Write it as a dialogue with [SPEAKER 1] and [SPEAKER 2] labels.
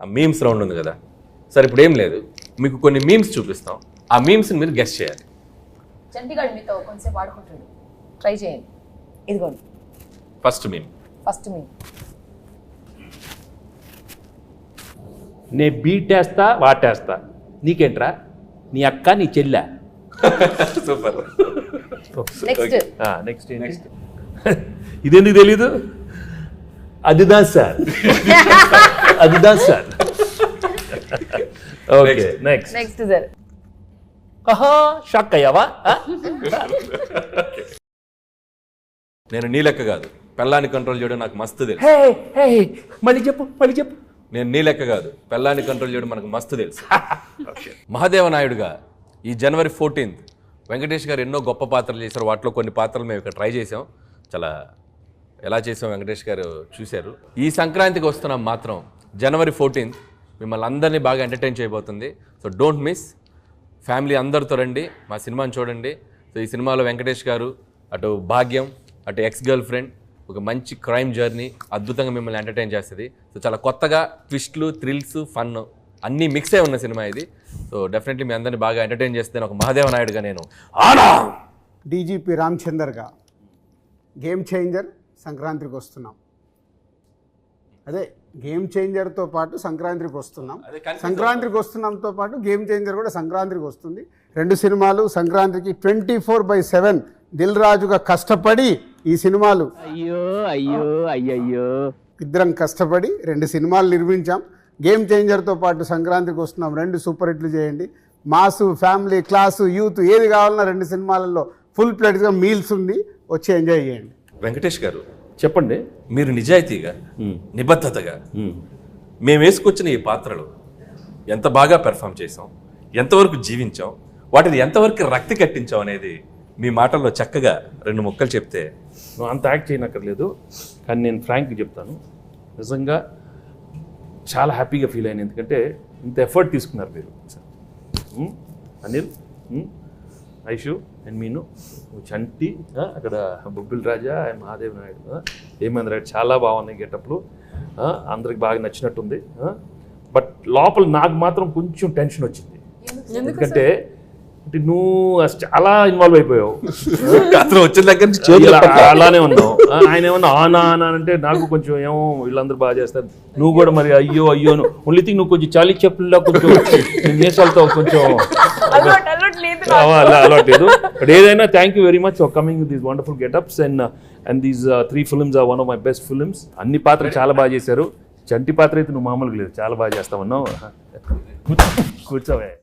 [SPEAKER 1] ఆ memes round ఉంది కదా సార్, ఇప్పుడు ఏం లేదు, మీకు కొన్ని మీమ్స్ చూపిస్తాం, ఆ మీమ్స్ని మీరు గెస్ట్ చేయాలి.
[SPEAKER 2] చంటిగాడు మీతో కొంచెంసేపు ఆడుకుంటాడు, ట్రై చేయండి. ఇదిగోండి
[SPEAKER 1] ఫస్ట్ మీమ్.
[SPEAKER 3] నే బీటేస్తా వాటేస్తా, నీకేంట్రా నీ అక్క నీ చెల్లె.
[SPEAKER 1] సూపర్.
[SPEAKER 2] నెక్స్ట్
[SPEAKER 3] నెక్స్ట్ ఏంటి? ఇదెందుకు తెలీదు? అదిదా సార్, అదిదా sir. Okay next
[SPEAKER 2] sir.
[SPEAKER 3] Shock అయ్యావా?
[SPEAKER 1] నేను నీ లెక్క కాదు, పెళ్ళాన్ని కంట్రోల్ చేయడం నాకు మస్తు తెలుసు.
[SPEAKER 3] మళ్ళీ చెప్పు.
[SPEAKER 1] నేను నీ లెక్క కాదు, పెళ్ళాన్ని కంట్రోల్ చేయడం మనకు మస్తు తెలుసు. మహాదేవ నాయుడుగా ఈ జనవరి 14th వెంకటేష్ గారు ఎన్నో గొప్ప పాత్రలు చేశారు. వాటిలో కొన్ని పాత్రలు మేము ఇక్కడ ట్రై చేసాం. చాలా ఎలా చేసాం వెంకటేష్ గారు చూశారు. ఈ సంక్రాంతికి వస్తున్నాం మాత్రం జనవరి 14th మిమ్మల్ని అందరినీ బాగా ఎంటర్టైన్ చేయబోతుంది. So don't miss. ఫ్యామిలీ అందరితో రండి, మా సినిమాని చూడండి. సో ఈ సినిమాలో వెంకటేష్ గారు, అటు భాగ్యం, అటు ఎక్స్ గర్ల్ ఫ్రెండ్, ఒక మంచి క్రైమ్ జర్నీ అద్భుతంగా మిమ్మల్ని ఎంటర్టైన్ చేస్తుంది. సో చాలా కొత్తగా ట్విస్ట్లు, థ్రిల్స్, ఫన్ అన్నీ మిక్స్ అయి ఉన్న సినిమా ఇది. సో డెఫినెట్లీ మీ అందరినీ బాగా ఎంటర్టైన్ చేస్తే ఒక మహాదేవ నాయుడుగా నేను
[SPEAKER 4] డీజీపీ రామచందర్గా గేమ్ చేంజర్ సంక్రాంతికి వస్తున్నాం. అదే గేమ్ చేంజర్తో పాటు సంక్రాంతికి వస్తున్నాం. సంక్రాంతికి వస్తున్నాంతో పాటు గేమ్ చేంజర్ కూడా సంక్రాంతికి వస్తుంది. 2 సినిమాలు సంక్రాంతికి 24/7 దిల్ రాజుగా కష్టపడి ఈ సినిమాలు
[SPEAKER 5] అయ్యో
[SPEAKER 4] ఇద్దరం కష్టపడి 2 సినిమాలు నిర్మించాం. గేమ్ చేంజర్తో పాటు సంక్రాంతికి వస్తున్నాం. 2 సూపర్ హిట్లు చేయండి. మాసు, ఫ్యామిలీ, క్లాసు, యూత్ ఏది కావాలన్నా 2 సినిమాలలో ఫుల్ ప్లేట్గా మీల్స్ ఉంది, వచ్చి ఎంజాయ్ చేయండి.
[SPEAKER 1] వెంకటేష్ గారు
[SPEAKER 3] చెప్పండి.
[SPEAKER 1] మీరు నిజాయితీగా, నిబద్ధతగా మేము వేసుకొచ్చిన ఈ పాత్రలు ఎంత బాగా పెర్ఫామ్ చేసాం, ఎంతవరకు జీవించాం, వాటిని ఎంతవరకు రక్తి కట్టించాం అనేది మీ మాటల్లో చక్కగా 2 ముక్కలు చెప్తే.
[SPEAKER 3] నువ్వు అంత యాక్ట్ చేయనక్కర్లేదు, కానీ నేను ఫ్రాంక్గా చెప్తాను, నిజంగా చాలా హ్యాపీగా ఫీల్ అయ్యాను. ఎందుకంటే ఇంత ఎఫర్ట్ తీసుకున్నారు మీరు. అనిల్, ఐషు అండ్ మీను, చంటి, అక్కడ బొబ్బిల్ రాజా అండ్ మహాదేవ్ నాయుడు, హేమేంద్ర రాయుడు, చాలా బాగున్నాయి గెటప్లు. అందరికి బాగా నచ్చినట్టుంది. బట్ లోపల నాకు మాత్రం కొంచెం టెన్షన్ వచ్చింది. ఎందుకంటే నువ్వు చాలా ఇన్వాల్వ్ అయిపోయావు.
[SPEAKER 1] వచ్చిన దగ్గర నుంచి
[SPEAKER 3] అలానే ఉన్నావు. ఆయన ఏమన్నా ఆనా అంటే నాకు కొంచెం ఏమో వీళ్ళందరూ బాగా చేస్తారు, నువ్వు కూడా మరి అయ్యో ఓన్లీ థింగ్ నువ్వు కొంచెం చాలీ చెప్పుల్లో కొంచెం నేసాలతో కొంచెం అలవాటు లేదు. బట్ ఏదైనా thank you very much for coming with these wonderful getups and these 3 films are one of my best films. అన్ని పాత్రలు చాలా బాగా చేశారు. చంటి పాత్ర అయితే నువ్వు మామూలుగా లేదు, చాలా బాగా చేస్తామన్నావు. కూర్చోవే.